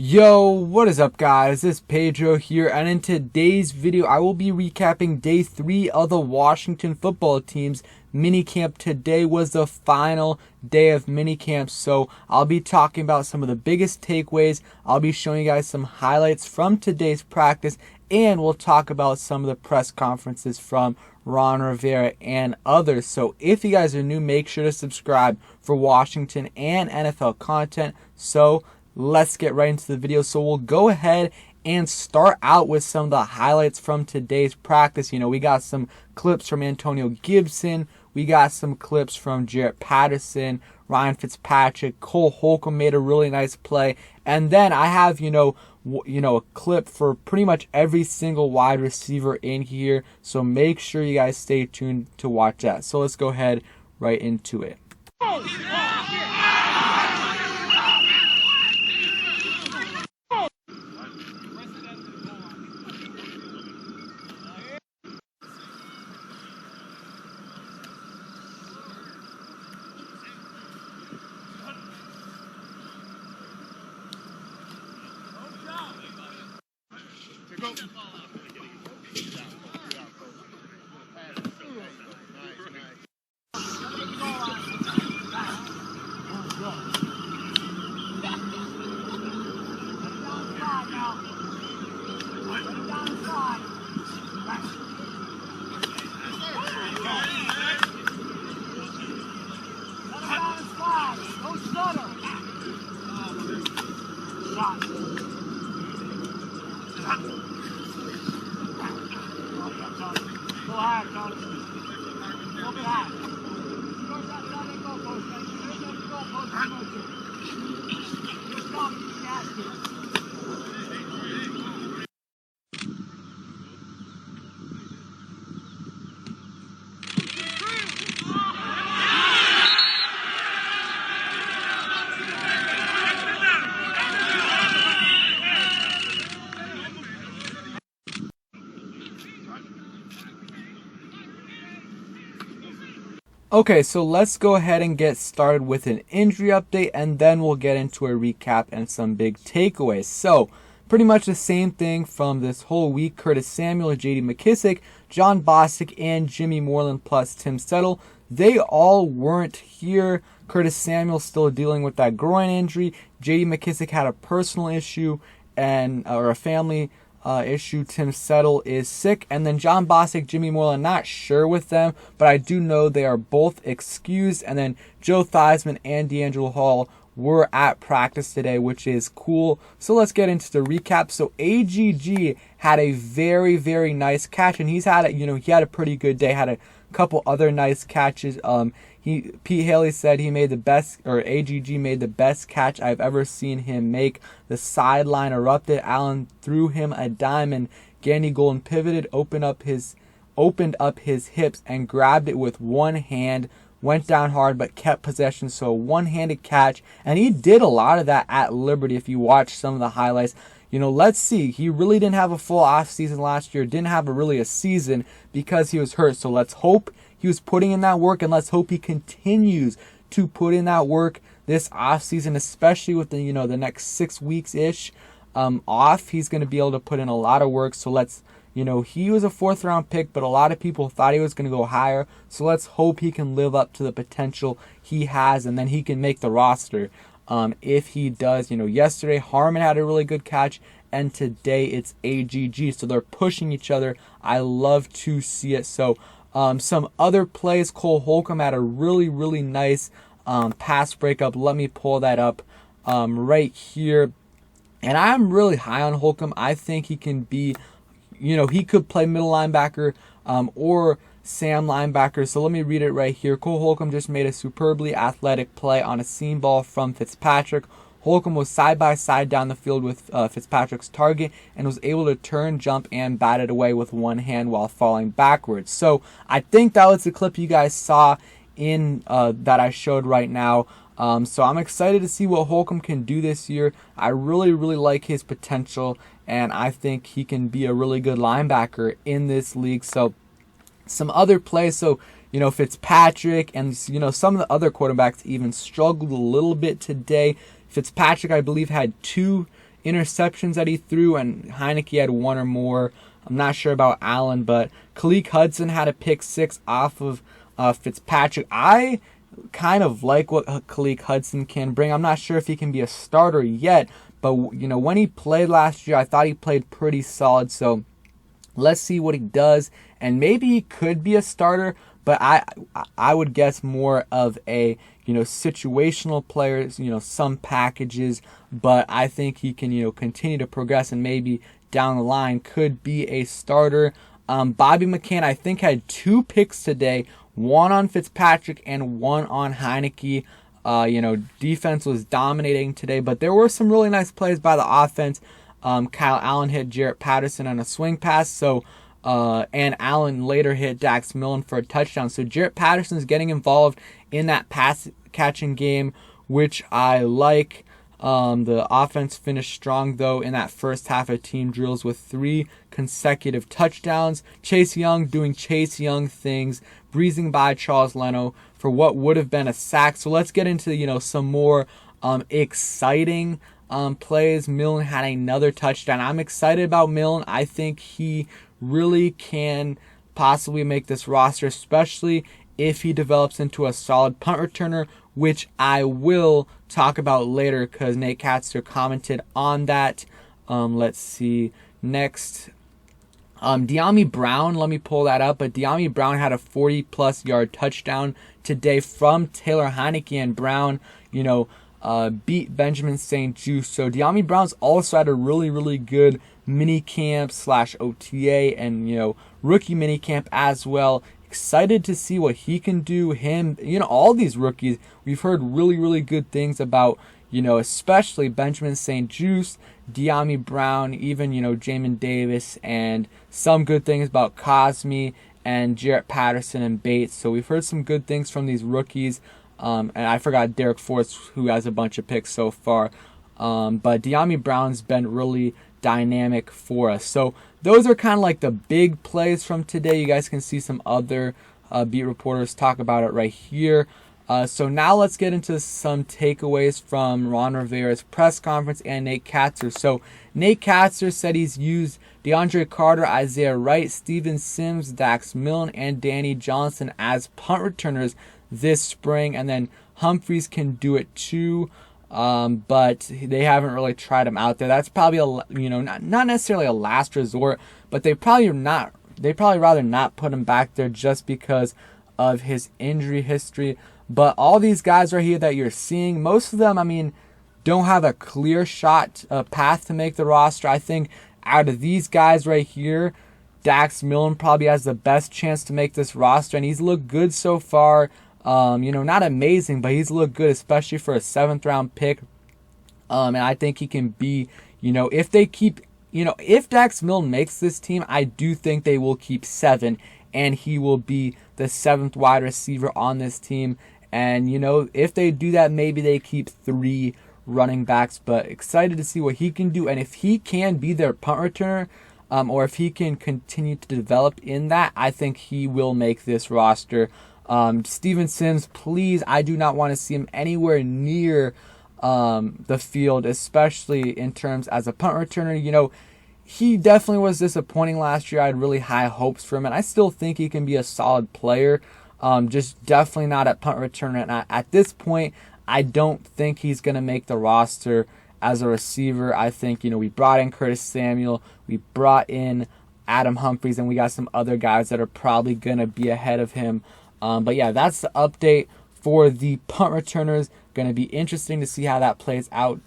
Yo, what is up guys? It's Pedro here, and in today's video I will be recapping day 3 of the Washington football team's minicamp. Today was the final day of minicamp, so I'll be talking about some of the biggest takeaways. I'll be showing you guys some highlights from today's practice, and we'll talk about some of the press conferences from Ron Rivera and others. So if you guys are new, make sure to subscribe for Washington and NFL content. So let's get right into the video. So we'll go ahead and start out with some of the highlights from today's practice. We got some clips from Antonio Gibson. We got some clips from Jarrett Patterson, Ryan Fitzpatrick. Cole Holcomb made a really nice play. And then I have, a clip for pretty much every single wide receiver in here. So make sure you guys stay tuned to watch that. So let's go ahead right into it. Okay, so let's go ahead and get started with an injury update, and then we'll get into a recap and some big takeaways. So, pretty much the same thing from this whole week. Curtis Samuel, J.D. McKissic, John Bostic, and Jimmy Moreland plus Tim Settle. They all weren't here. Curtis Samuel still dealing with that groin injury. J.D. McKissic had a personal issue or a family issue. Tim Settle is sick, and then John Bostic, Jimmy Moreland, not sure with them, but I do know they are both excused. And then Joe Theismann and D'Angelo Hall were at practice today, which is cool. So let's get into the recap. So AGG had a very, very nice catch, and he had a pretty good day. Had a couple other nice catches. Pete Haley said he made the best, or AGG made the best catch I've ever seen him make. The sideline erupted. Allen threw him a dime, and Gandy Golden pivoted, opened up his hips, and grabbed it with one hand. Went down hard, but kept possession. So one-handed catch, and he did a lot of that at Liberty. If you watch some of the highlights, let's see. He really didn't have a full off season last year. Didn't have a season because he was hurt. So let's hope he was putting in that work, and let's hope he continues to put in that work this off season, especially with the the next 6 weeks ish off. He's going to be able to put in a lot of work. So let's he was a 4th round pick, but a lot of people thought he was going to go higher. So let's hope he can live up to the potential he has, and then he can make the roster. If he does, yesterday Harmon had a really good catch, and today it's AGG. So they're pushing each other. I love to see it. So some other plays, Cole Holcomb had a really, really nice pass breakup. Let me pull that up right here. And I'm really high on Holcomb. I think he can be, he could play middle linebacker or Sam linebacker. So let me read it right here. Cole Holcomb just made a superbly athletic play on a seam ball from Fitzpatrick. Holcomb was side by side down the field with Fitzpatrick's target and was able to turn, jump, and bat it away with one hand while falling backwards. So I think that was the clip you guys saw in that I showed right now. So I'm excited to see what Holcomb can do this year. I really, really like his potential, and I think he can be a really good linebacker in this league. So some other plays. So Fitzpatrick and some of the other quarterbacks even struggled a little bit today. Fitzpatrick, I believe, had 2 interceptions that he threw, and Heineke had 1 or more. I'm not sure about Allen, but Khaleke Hudson had a pick 6 off of Fitzpatrick. I kind of like what Khaleke Hudson can bring. I'm not sure if he can be a starter yet, but when he played last year, I thought he played pretty solid. So let's see what he does, and maybe he could be a starter, but I would guess more of a situational player, some packages, but I think he can continue to progress and maybe down the line could be a starter. Bobby McCann, I think, had 2 picks today, 1 on Fitzpatrick and 1 on Heineke. Defense was dominating today, but there were some really nice plays by the offense. Kyle Allen hit Jarrett Patterson on a swing pass, and Allen later hit Dax Milne for a touchdown. So Jarrett Patterson is getting involved in that pass catching game, which I like. The offense finished strong, though, in that first half of team drills with 3 consecutive touchdowns. Chase Young doing Chase Young things, breezing by Charles Leno for what would have been a sack. So let's get into, some more exciting plays. Milne had another touchdown. I'm excited about Milne. I think he really can possibly make this roster, especially if he develops into a solid punt returner, which I will talk about later because Nate Katzer commented on that. Let's see. Next, Dyami Brown, let me pull that up, but Dyami Brown had a 40-plus yard touchdown today from Taylor Heineke, and Brown, beat Benjamin St. Juste. So Dyami Brown's also had a really, really good mini camp / OTA and, rookie mini camp as well. Excited to see what he can do. Him, all these rookies, we've heard really, really good things about, especially Benjamin St. Juste, Dyami Brown, even, Jamin Davis, and some good things about Cosme and Jarrett Patterson and Bates. So we've heard some good things from these rookies. And I forgot Derek Force, who has a bunch of picks so far. But Dyami Brown's been really dynamic for us. So those are kind of like the big plays from today. You guys can see some other beat reporters talk about it right here. So now let's get into some takeaways from Ron Rivera's press conference and Nate Katzer. So Nate Katzer said he's used DeAndre Carter, Isaiah Wright, Steven Sims, Dax Milne, and Danny Johnson as punt returners this spring, and then Humphreys can do it too. But they haven't really tried him out there. That's probably not necessarily a last resort, but they probably rather not put him back there just because of his injury history. But all these guys right here that you're seeing, most of them, don't have a clear shot, path to make the roster. I think out of these guys right here, Dax Milne probably has the best chance to make this roster, and he's looked good so far. Not amazing, but he's looked good, especially for a 7th round pick. And I think he can be, if they keep, if Dax Milne makes this team, I do think they will keep 7, and he will be the 7th wide receiver on this team. And, if they do that, maybe they keep 3 running backs, but excited to see what he can do. And if he can be their punt returner, or if he can continue to develop in that, I think he will make this roster. Steven Sims, please, I do not want to see him anywhere near the field, especially in terms as a punt returner. He definitely was disappointing last year. I had really high hopes for him, and I still think he can be a solid player. Just definitely not at punt returner. And at this point, I don't think he's going to make the roster as a receiver. I think, we brought in Curtis Samuel, we brought in Adam Humphreys, and we got some other guys that are probably going to be ahead of him. But yeah, that's the update for the punt returners. Going to be interesting to see how that plays out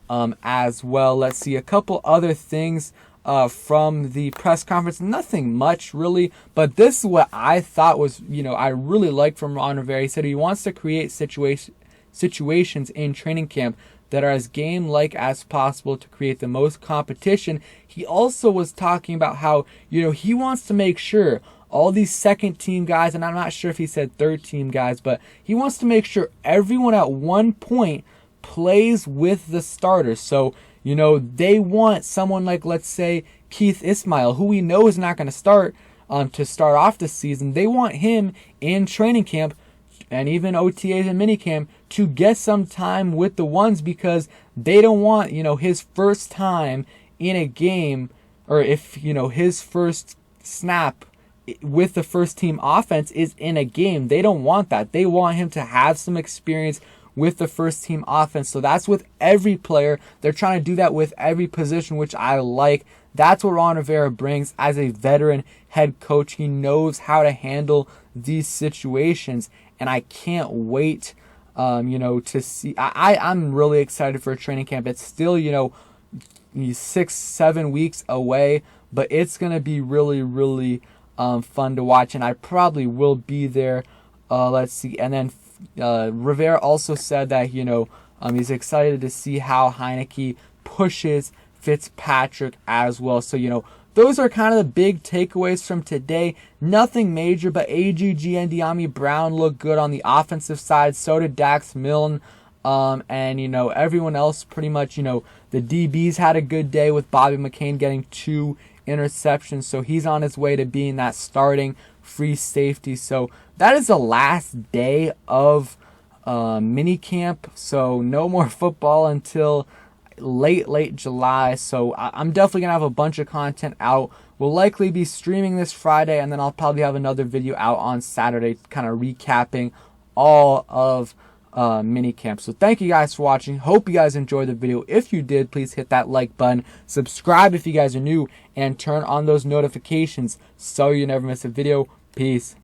as well. Let's see a couple other things from the press conference. Nothing much really, but this is what I thought was, I really liked from Ron Rivera. He said he wants to create situations in training camp that are as game-like as possible to create the most competition. He also was talking about how, he wants to make sure all these second-team guys, and I'm not sure if he said third-team guys, but he wants to make sure everyone at one point plays with the starters. So, they want someone like, let's say, Keith Ismail, who we know is not going to start off the season. They want him in training camp and even OTAs and minicamp to get some time with the ones, because they don't want, his first time in a game, or if, his first snap with the first team offense is in a game. They don't want that. They want him to have some experience with the first team offense. So that's with every player. They're trying to do that with every position, which I like. That's what Ron Rivera brings as a veteran head coach. He knows how to handle these situations, and I can't wait, to see. I'm really excited for training camp. It's still, 6-7 weeks away, but it's gonna be really, really fun to watch, and I probably will be there. Let's see, and then Rivera also said that he's excited to see how Heineke pushes Fitzpatrick as well. So those are kind of the big takeaways from today. Nothing major, but AGG and Dyami Brown look good on the offensive side. So did Dax Milne. And everyone else pretty much, the DBs had a good day with Bobby McCain getting 2 interceptions. So he's on his way to being that starting free safety. So that is the last day of minicamp. So no more football until late July. So I'm definitely gonna have a bunch of content out. We'll likely be streaming this Friday, and then I'll probably have another video out on Saturday kind of recapping all of minicamp. So thank you guys for watching. Hope you guys enjoyed the video. If you did, please hit that like button, subscribe if you guys are new, and turn on those notifications so you never miss a video. Peace.